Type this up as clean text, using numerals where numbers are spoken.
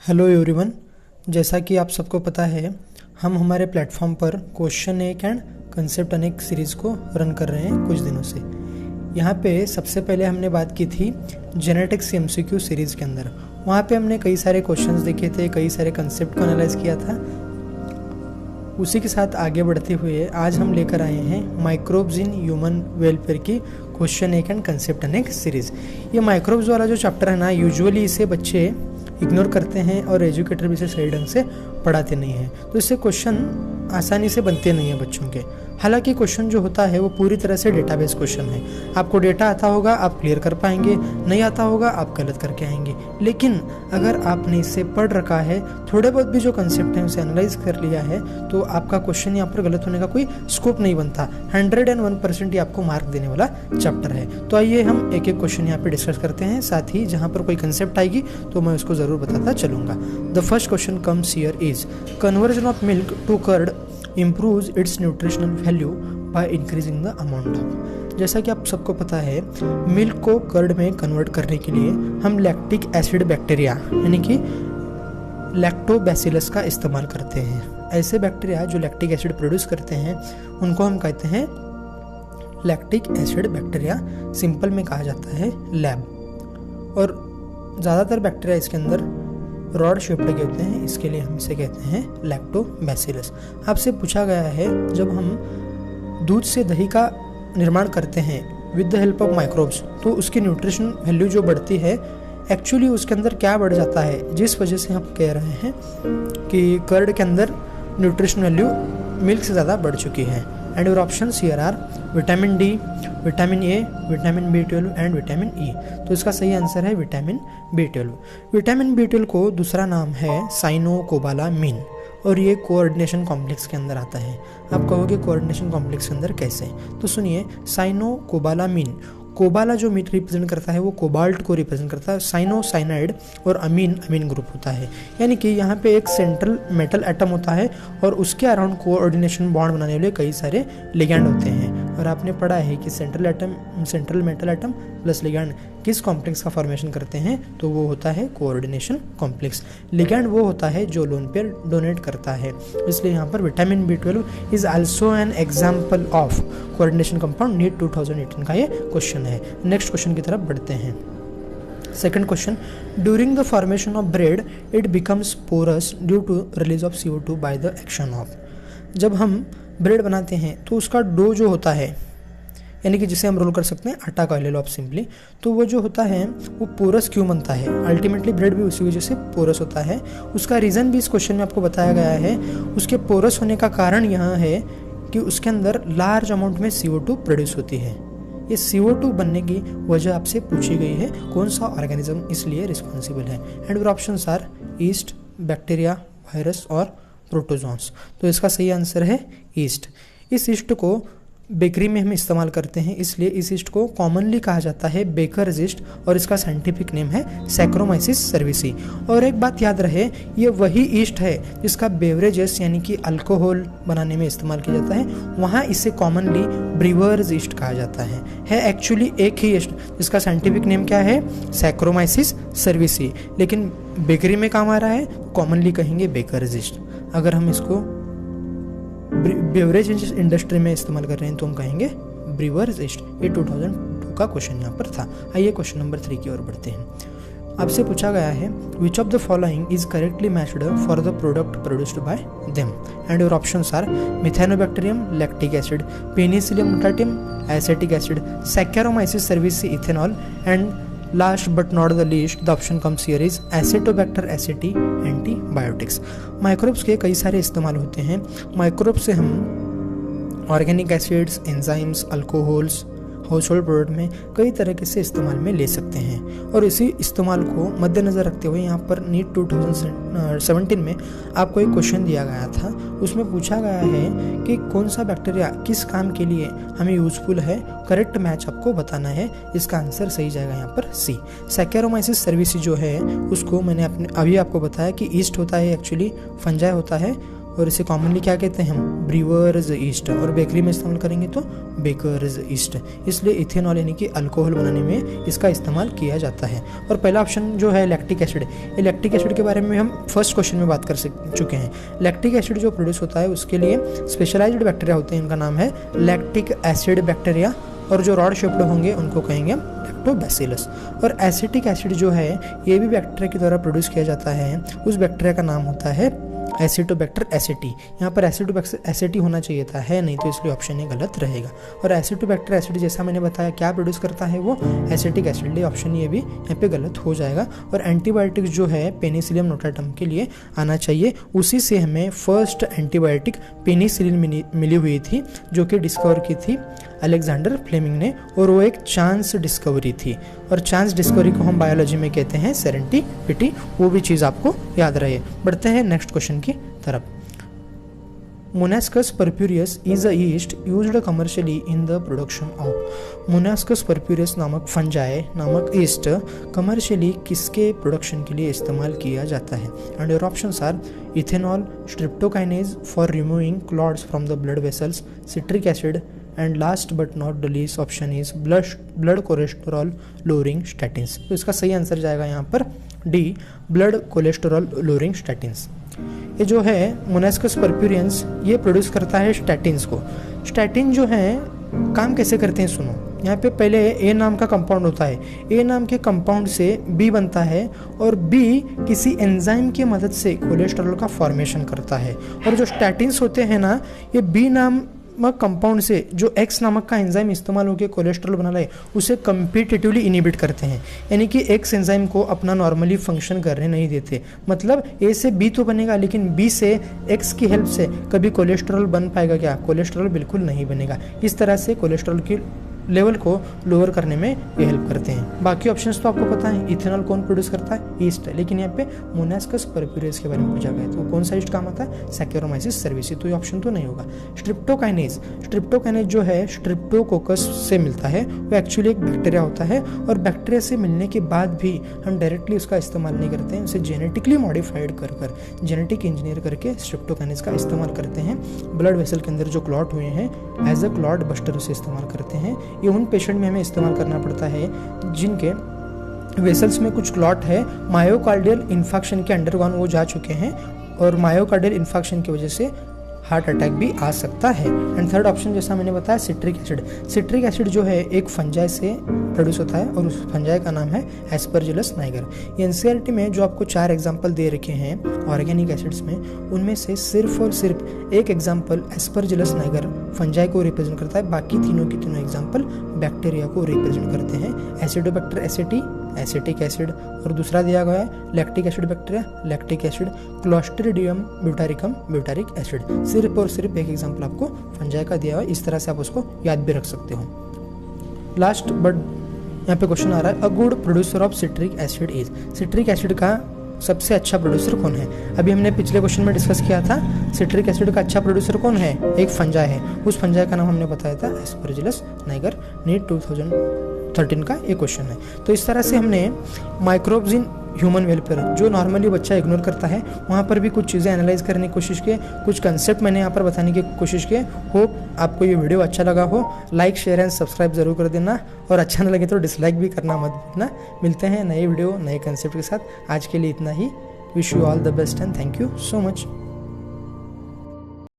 Hello everyone. जैसा कि आप सबको पता है, हम हमारे प्लेटफॉर्म पर क्वेश्चन एक एंड कंसेप्ट अनेक सीरीज़ को रन कर रहे हैं कुछ दिनों से। यहाँ पे सबसे पहले हमने बात की थी जेनेटिक्स एमसीक्यू सीरीज़ के अंदर। वहाँ पे हमने कई सारे क्वेश्चंस देखे थे, कई सारे कंसेप्ट को एनालाइज किया था। उसी के साथ आगे बढ़ते हुए आज हम लेकर आए हैं माइक्रोब्स इन ह्यूमन वेलफेयर की क्वेश्चन एक एंड कंसेप्ट अनेक सीरीज़। ये माइक्रोब्स वाला जो चैप्टर है ना, यूजुअली इसे बच्चे इग्नोर करते हैं और एजुकेटर भी इसे सही ढंग से पढ़ाते नहीं हैं, तो इससे क्वेश्चन आसानी से बनते नहीं हैं बच्चों के। हालांकि क्वेश्चन जो होता है वो पूरी तरह से डेटाबेस क्वेश्चन है। आपको डेटा आता होगा आप क्लियर कर पाएंगे, नहीं आता होगा आप गलत करके आएंगे। लेकिन अगर आपने इससे पढ़ रखा है, थोड़े बहुत भी जो कंसेप्ट हैं उसे एनालाइज कर लिया है, तो आपका क्वेश्चन यहाँ पर गलत होने का कोई स्कोप नहीं बनता। 101% ही आपको मार्क देने वाला चैप्टर है। तो आइए हम एक एक क्वेश्चन यहाँ पे डिस्कस करते हैं। साथ ही जहाँ पर कोई कंसेप्ट आएगी तो मैं उसको ज़रूर बताता चलूँगा। The first question comes here is conversion of milk to curd improves its nutritional value by increasing the amount of। जैसा कि आप सबको पता है, मिल्क को कर्ड में कन्वर्ट करने के लिए हम लैक्टिक एसिड बैक्टीरिया यानी कि लैक्टोबैसिलस का इस्तेमाल करते हैं। ऐसे बैक्टीरिया जो लैक्टिक एसिड प्रोड्यूस करते हैं उनको हम कहते हैं लैक्टिक एसिड बैक्टीरिया, सिंपल में कहा जाता है लैब। और ज़्यादातर बैक्टीरिया इसके अंदर रॉड शेप लगे होते हैं, इसके लिए हम इसे कहते हैं लैक्टोबैसिलस। आपसे पूछा गया है, जब हम दूध से दही का निर्माण करते हैं with the help of microbes, तो उसकी न्यूट्रिशन वैल्यू जो बढ़ती है, एक्चुअली उसके अंदर क्या बढ़ जाता है, जिस वजह से हम कह रहे हैं कि कर्ड के अंदर न्यूट्रिशन वैल्यू मिल्क से ज़्यादा बढ़ चुकी है। And your options here are vitamin D, vitamin A, vitamin B12 and vitamin E. तो इसका सही आंसर है विटामिन B12। विटामिन B12 को दूसरा नाम है साइनोकोबालामिन और ये कोऑर्डिनेशन कॉम्प्लेक्स के अंदर आता है। आप कहोगे कोऑर्डिनेशन कॉम्प्लेक्स के अंदर कैसे, तो सुनिए, साइनोकोबालामिन, कोबाला जो मीट रिप्रेजेंट करता है वो कोबाल्ट को रिप्रेजेंट करता है, साइनो साइनाइड और अमीन अमीन ग्रुप होता है। यानी कि यहाँ पे एक सेंट्रल मेटल एटम होता है और उसके अराउंड कोऑर्डिनेशन बॉन्ड बनाने वाले कई सारे लिगैंड होते हैं। और आपने पढ़ा है कि central metal atom plus ligand किस कॉम्प्लेक्स का फॉर्मेशन करते हैं, तो वो होता है कोऑर्डिनेशन कॉम्प्लेक्स। लिगैंड वो होता है जो लोन पेयर डोनेट करता है। इसलिए यहाँ पर vitamin B12 is also an example of coordination compound. NEET 2018 का ये क्वेश्चन है। नेक्स्ट क्वेश्चन की तरफ बढ़ते हैं। Second question, during the formation of bread it becomes porous due to release of CO2 by the action of. जब हम bread बनाते हैं तो उसका डो जो होता है, यानी कि जिसे हम रोल कर सकते हैं, आटा का ले लो आप सिंपली, तो वो जो होता है वो पोरस क्यों बनता है? अल्टीमेटली ब्रेड भी उसी वजह से पोरस होता है। उसका रीज़न भी इस क्वेश्चन में आपको बताया गया है। उसके पोरस होने का कारण यहाँ है कि उसके अंदर लार्ज अमाउंट में CO2 प्रोड्यूस होती है। ये CO2 बनने की वजह आपसे पूछी गई है, कौन सा ऑर्गेनिज्म इसलिए रिस्पॉन्सिबल है। And your options are yeast, bacteria, virus और प्रोटोजोन्स। तो इसका सही आंसर है ईस्ट। इस ईस्ट को बेकरी में हम इस्तेमाल करते हैं, इसलिए इस ईस्ट को कॉमनली कहा जाता है बेकर्स ईस्ट और इसका साइंटिफिक नेम है सैक्रोमाइसिस सर्विसी। और एक बात याद रहे, ये वही ईस्ट है जिसका बेवरेजेस यानी कि अल्कोहल बनाने में इस्तेमाल किया जाता है, वहाँ इसे कॉमनली ब्रीवर्स ईस्ट कहा जाता है एक्चुअली एक ही ईस्ट जिसका साइंटिफिक नेम क्या है, सैक्रोमाइसिस सर्विसी, लेकिन बेकरी में काम आ रहा है, कॉमनली कहेंगे बेकर्स ईस्ट। अगर हम इसको बेवरेज इंडस्ट्री में इस्तेमाल कर रहे हैं तो हम कहेंगे ब्रीवर्स ईस्ट। ये 2002 का क्वेश्चन यहाँ पर था। आइए क्वेश्चन नंबर 3 की ओर बढ़ते हैं। आपसे पूछा गया है, which of the following is correctly matched for the product produced by them. And your options are methanobacterium, lactic acid, penicillium notatum, acetic acid, saccharomyces cerevisiae, ethanol, and last but not the least the option comes here is acetobacter aceti, antibiotics. Microbes के कई सारे इस्तेमाल होते हैं। Microbes से हम organic acids, enzymes, alcohols, house hold product में कई तरीके से इस्तेमाल में ले सकते हैं। और इसी इस्तेमाल को मद्देनज़र रखते हुए यहाँ पर नीट 2017 में आपको एक क्वेश्चन दिया गया था। उसमें पूछा गया है कि कौन सा बैक्टीरिया किस काम के लिए हमें यूजफुल है, करेक्ट मैच आपको बताना है। इसका आंसर सही जाएगा यहाँ पर सी। सैक्रोमाइसिस सर्विसी जो है उसको मैंने अभी आपको बताया कि ईस्ट होता है, एक्चुअली फंजाई होता है और इसे कॉमनली क्या कहते हैं हम, ब्रीवर्स ईस्ट, और बेकरी में इस्तेमाल करेंगे तो बेकर्स ईस्ट। इसलिए इथेनॉल यानी कि अल्कोहल बनाने में इसका इस्तेमाल किया जाता है। और पहला ऑप्शन जो है लैक्टिक एसिड, ये लैक्टिक एसिड के बारे में हम फर्स्ट क्वेश्चन में बात कर चुके हैं। लैक्टिक एसिड जो प्रोड्यूस होता है उसके लिए स्पेशलाइज्ड बैक्टीरिया होते हैं, इनका नाम है लैक्टिक एसिड बैक्टीरिया, और जो रॉड शेप्ड होंगे उनको कहेंगे लैक्टोबैसिलस। और एसिटिक एसिड जो है ये भी बैक्टीरिया के द्वारा प्रोड्यूस किया जाता है, उस बैक्टीरिया का नाम होता है एसिटोबैक्टर एसिटी। यहाँ पर एसिटोबैक्टर एसिटी होना चाहिए था, है नहीं, तो इसलिए ऑप्शन ए गलत रहेगा। और एसिटोबैक्टर एसिटी जैसा मैंने बताया क्या प्रोड्यूस करता है, वो एसिटिक एसिड, ऑप्शन ये भी यहाँ पे गलत हो जाएगा। और एंटीबायोटिक्स जो है पेनिसिलियम नोटाटम के लिए आना चाहिए, उसी से हमें फर्स्ट एंटीबायोटिक पेनिसिलिन मिली हुई थी, जो कि डिस्कवर की थी अलेक्जेंडर फ्लेमिंग ने, और वो एक चांस डिस्कवरी थी। और चांस डिस्कवरी को हम बायोलॉजी में कहते हैं सेरेंटिपिटी, वो भी चीज़ आपको याद रहे। बढ़ते हैं नेक्स्ट क्वेश्चन की तरफ। Monascus purpureus is a yeast used commercially in the production of. Monascus purpureus नामक फंजाई नामक यीस्ट कमर्शियली किसके प्रोडक्शन के लिए इस्तेमाल किया जाता है? And your options are ethanol, streptokinase for removing clots from the blood vessels, citric acid, and last but not the least option is blood cholesterol lowering statins. तो इसका सही आंसर जाएगा यहाँ पर D, blood cholesterol lowering statins. ये जो है Monascus परप्यूरियंस ये प्रोड्यूस करता है स्टैटिन्स को। स्टैटिन जो है काम कैसे करते हैं सुनो, यहाँ पे पहले ए नाम का कंपाउंड होता है, ए नाम के कंपाउंड से बी बनता है, और बी किसी एंजाइम की मदद से कोलेस्ट्रॉल का फॉर्मेशन करता है। और जो स्टैटिन्स होते हैं ना, ये बी नाम कंपाउंड से जो एक्स नामक का एंजाइम इस्तेमाल होकर कोलेस्ट्रॉल बना रहा है उसे कम्पिटिटिवली इनिबिट करते हैं, यानी कि एक्स एंजाइम को अपना नॉर्मली फंक्शन करने नहीं देते। मतलब ए से बी तो बनेगा, लेकिन बी से एक्स की हेल्प से कभी कोलेस्ट्रॉल बन पाएगा क्या? कोलेस्ट्रॉल बिल्कुल नहीं बनेगा। इस तरह से कोलेस्ट्रॉल की लेवल को लोअर करने में ये हेल्प करते हैं। बाकी ऑप्शंस तो आपको पता है, इथेनॉल कौन प्रोड्यूस करता है? ईस्ट है, लेकिन यहाँ पे मोनास्कस परप्यूरियस के बारे में पूछा गया है, तो कौन सा ईस्ट काम आता है? सैकेरोमाइसिस सर्विसी, तो ये ऑप्शन तो नहीं होगा। स्ट्रिप्टोकाइनेज, स्ट्रिप्टोकाइनेज जो है स्ट्रिप्टोकोकस से मिलता है, वो एक्चुअली एक बैक्टीरिया होता है, और बैक्टीरिया से मिलने के बाद भी हम डायरेक्टली उसका इस्तेमाल नहीं करते हैं, उसे जेनेटिकली मॉडिफाइड कर जेनेटिक इंजीनियर करके स्ट्रिप्टोकाइनेज का इस्तेमाल करते हैं। ब्लड वेसल के अंदर जो क्लॉट हुए हैं एज अ क्लॉट बस्टर उसे इस्तेमाल करते हैं। ये उन पेशेंट में हमें इस्तेमाल करना पड़ता है जिनके वेसल्स में कुछ क्लॉट है, मायोकार्डियल इन्फेक्शन के अंडरगॉन वो जा चुके हैं, और मायोकार्डियल इन्फेक्शन की वजह से हार्ट अटैक भी आ सकता है। एंड थर्ड ऑप्शन जैसा मैंने बताया सिट्रिक एसिड। सिट्रिक एसिड जो है एक फंजाई से प्रोड्यूस होता है, और उस फंजाई का नाम है एस्परजिलस नाइगर। ये एनसीईआरटी में जो आपको 4 एग्जाम्पल दे रखे हैं ऑर्गेनिक एसिड्स में, उनमें से सिर्फ और सिर्फ एक एग्जाम्पल एस्परजिलस नाइगर फंजाई को रिप्रेजेंट करता है, बाकी तीनों की तीनों एग्जाम्पल बैक्टीरिया को रिप्रेजेंट करते हैं। एसिडोबैक्टर एसिटी, एसिटिक एसिड, और दूसरा दिया गया है lactic acid bacteria, lactic acid, clostridium butyricum, butyric acid. सिर्फ और सिर्फ एक एग्जाम्पल आपको फंजाई का दिया हुआ है, इस तरह से आप उसको याद भी रख सकते हो। लास्ट बट यहाँ पे क्वेश्चन आ रहा है, a good producer of citric acid is. Citric acid का सबसे अच्छा प्रोड्यूसर कौन है? अभी हमने पिछले क्वेश्चन में डिस्कस किया था, सिट्रिक एसिड का अच्छा प्रोड्यूसर कौन है? एक फंजाई है, उस फंजाई का नाम हमने बताया था एस्परजिलस नाइगर। नीट 2013 का ये क्वेश्चन है। तो इस तरह से हमने माइक्रोब्स इन ह्यूमन वेलफेयर, जो नॉर्मली बच्चा इग्नोर करता है, वहाँ पर भी कुछ चीज़ें एनालाइज करने की कोशिश की, कुछ कंसेप्ट मैंने यहाँ पर बताने की कोशिश की। होप आपको ये वीडियो अच्छा लगा हो। लाइक, शेयर एंड सब्सक्राइब जरूर कर देना, और अच्छा ना लगे तो डिसलाइक भी करना मत भूलना। मिलते हैं नए वीडियो नए कंसेप्ट के साथ। आज के लिए इतना ही। Wish you all the best and thank you so much.